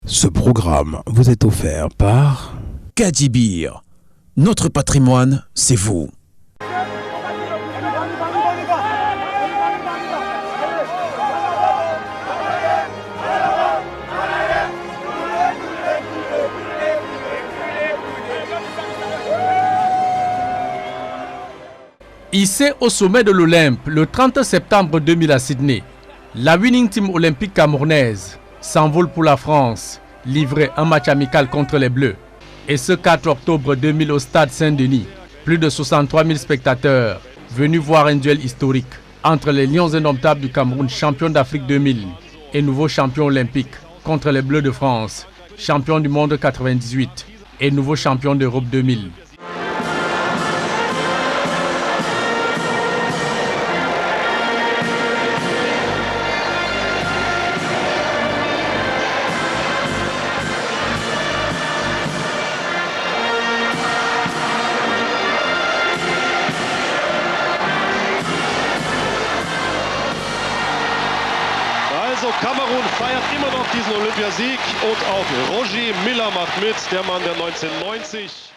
Ce programme vous est offert par Kadibir. Notre patrimoine, c'est vous. Hissé au sommet de l'Olympe le 30 septembre 2000 à Sydney, la winning team olympique camerounaise s'envole pour la France, livrée un match amical contre les Bleus. Et ce 4 octobre 2000 au stade Saint-Denis, plus de 63 000 spectateurs venus voir un duel historique entre les Lions indomptables du Cameroun, champions d'Afrique 2000 et nouveaux champions olympiques, contre les Bleus de France, champions du monde 98 et nouveaux champions d'Europe 2000. Also Kamerun feiert immer noch diesen Olympiasieg und auch Roger Milla macht mit, der Mann der 1990.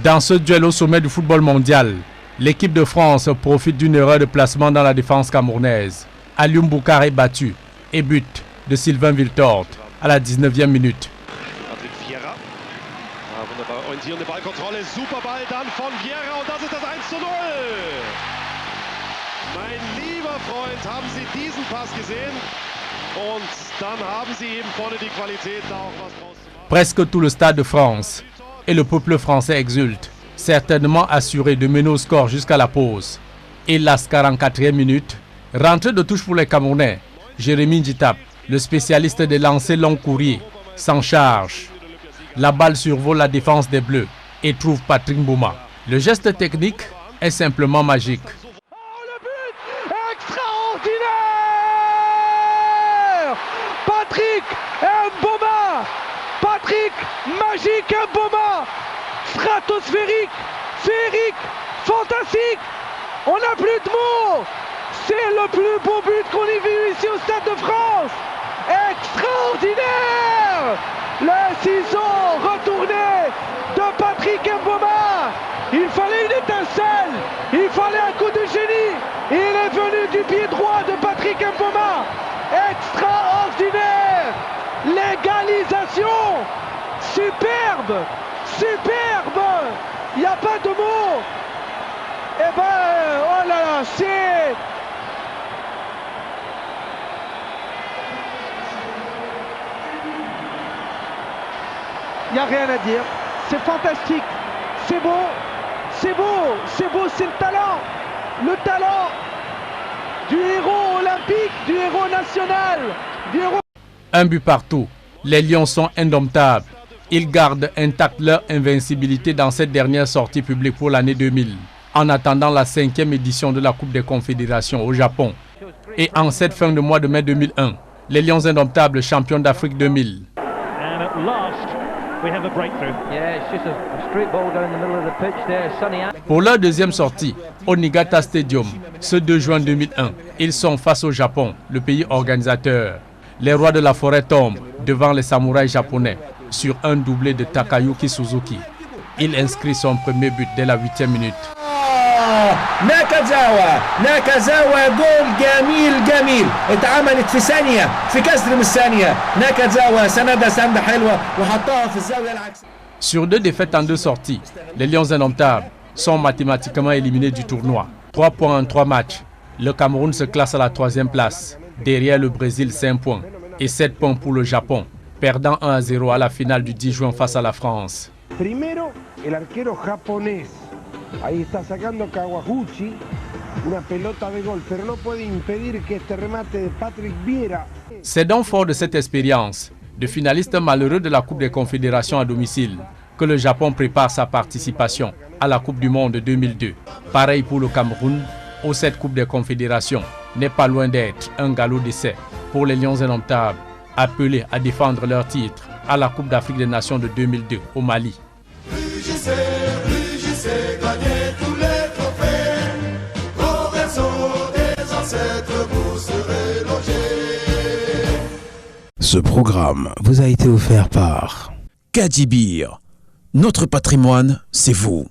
Dans ce duel au sommet du football mondial, l'équipe de France profite d'une erreur de placement dans la défense camerounaise. Alioune Boukar est battu et but de Sylvain Wiltord à la 19e minute. Patrick Vieira. Wunderbar orientierende Ballkontrolle, super Ball dann von Vieira und das ist das 1:0. Mein lieber Freund, haben Sie diesen Pass gesehen? Und dann haben Sie eben vorne die Qualität, da auch was draus zu machen. Presque tout le stade de France et le peuple français exulte, certainement assuré de mener au score jusqu'à la pause. Et la 44e minute, rentrée de touche pour les Camerounais. Jérémy Ndjitap, le spécialiste des lancers longs courriers, s'en charge. La balle survole la défense des Bleus et trouve Patrick Mboma. Le geste technique est simplement magique. Le but extraordinaire! Patrick Mboma! Patrick Magique Mboma! Stratosphérique, féerique, fantastique. On n'a plus de mots. C'est le plus beau but qu'on ait vu ici au Stade de France. Extraordinaire. Le ciseau retourné de Patrick Mboma. Il fallait une étincelle. Il fallait un coup de génie. Il est venu du pied droit de Patrick Mboma. Extraordinaire. L'égalisation. Superbe. Superbe! Il n'y a pas de mots! Eh ben, oh là là, c'est... Il n'y a rien à dire. C'est fantastique. C'est beau. C'est beau. C'est beau, c'est le talent. Le talent du héros olympique, du héros national, du héros... Un but partout. Les Lions sont indomptables. Ils gardent intacte leur invincibilité dans cette dernière sortie publique pour l'année 2000, en attendant la 5e édition de la Coupe des Confédérations au Japon. Et en cette fin de mois de mai 2001, les Lions indomptables champions d'Afrique 2000. Pour leur deuxième sortie, au Niigata Stadium, ce 2 juin 2001, ils sont face au Japon, le pays organisateur. Les rois de la forêt tombent devant les samouraïs japonais sur un doublé de Takayuki Suzuki. Il inscrit son premier but dès la 8e minute. ناكازاوا جول جميل اتعملت في ثانية في كسر من الثانية ناكازاوا سندة حلوة وحطها في الزاوية العكسية. Sur 2 défaites en 2 sorties, les Lions indomptables sont mathématiquement éliminés du tournoi. 3 points en 3 matchs. Le Cameroun se classe à la 3e place, derrière le Brésil 5 points et 7 points pour le Japon, perdant 1-0 à la finale du 10 juin face à la France. Primero, el arquero japonés. Ahí está sacando Kawaguchi. Una pelota de gol, pero no puede impedir que este remate de Patrick Vieira. C'est donc fort de cette expérience, de finaliste malheureux de la Coupe des Confédérations à domicile, que le Japon prépare sa participation à la Coupe du Monde 2002. Pareil pour le Cameroun, où cette Coupe des Confédérations n'est pas loin d'être un galop d'essai. pour les Lions indomptables, appelés à défendre leur titre à la Coupe d'Afrique des Nations de 2002 au Mali. Rugissez, rugissez, gagnez tous les trophées. Au berceau des ancêtres, vous serez logés. Ce programme vous a été offert par Gadjibir, notre patrimoine, c'est vous.